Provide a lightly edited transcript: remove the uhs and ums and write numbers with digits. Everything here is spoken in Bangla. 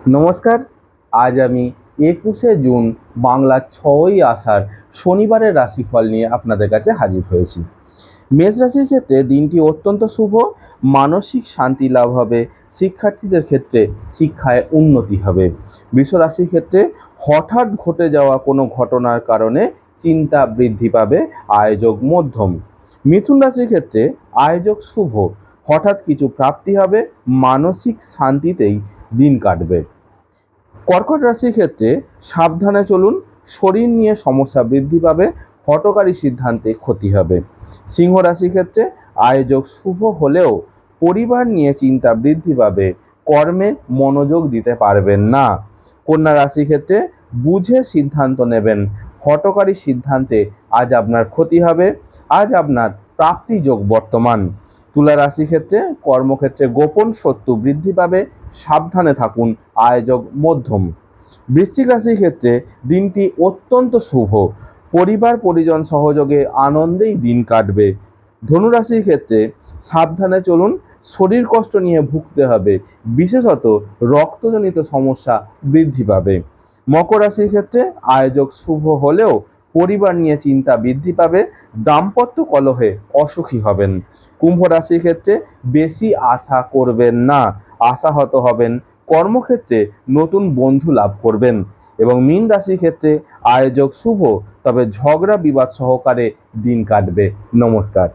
নমস্কার। আজ আমি 21শে জুন বাংলা 6ই আষাঢ় শনিবারের রাশিফল নিয়ে আপনাদের কাছে হাজির হয়েছি। মেষ রাশির ক্ষেত্রে দিনটি অত্যন্ত শুভ। মানসিক শান্তি লাভ হবে। শিক্ষার্থীদের ক্ষেত্রে শিক্ষায় উন্নতি হবে। বৃষ রাশির ক্ষেত্রে হঠাৎ ঘটে যাওয়া কোনো ঘটনার কারণে চিন্তা বৃদ্ধি পাবে। আয়োযোগ মধ্যম। মিথুন রাশির ক্ষেত্রে আয়োযোগ শুভ। হঠাৎ কিছু প্রাপ্তি হবে। মানসিক শান্তিতেই দিন কাটবে। কর্কট রাশির ক্ষেত্রে সাবধানে চলুন। শরীর নিয়ে সমস্যা বৃদ্ধি পাবে। হঠকারী সিদ্ধান্তে ক্ষতি হবে। সিংহ রাশির ক্ষেত্রে আয়োযোগ শুভ হলেও পরিবার নিয়ে চিন্তা বৃদ্ধি পাবে। কর্মে মনোযোগ দিতে পারবেন না। কন্যা রাশির ক্ষেত্রে বুঝে সিদ্ধান্ত নেবেন। হঠকারী সিদ্ধান্তে আজ আপনার ক্ষতি হবে। আজ আপনার প্রাপ্তি যোগ বর্তমান। তুলা রাশির ক্ষেত্রে কর্মক্ষেত্রে গোপন শত্রু বৃদ্ধি পাবে। সাবধানে থাকুন। আয়োযোগ মধ্যম। বৃশ্চিক রাশির ক্ষেত্রে দিনটি অত্যন্ত শুভ। পরিবার পরিজন সহযোগে আনন্দেই দিন কাটবে। ধনু রাশির ক্ষেত্রে সাবধানে চলুন। শরীর কষ্ট নিয়ে ভুগতে হবে। বিশেষত রক্তজনিত সমস্যা বৃদ্ধি পাবে। মকর রাশির ক্ষেত্রে আয়োজক শুভ হলেও পরিবার নিয়ে চিন্তা বৃদ্ধি পাবে। দাম্পত্য কলহে অসুখী হবেন। কুম্ভ রাশির ক্ষেত্রে বেশি আশা করবেন না। আশাহত হবেন। কর্মক্ষেত্রে নতুন বন্ধু লাভ করবেন। এবং মীন রাশির ক্ষেত্রে আয়োজক শুভ, তবে ঝগড়া বিবাদ সহকারে দিন কাটবে। নমস্কার।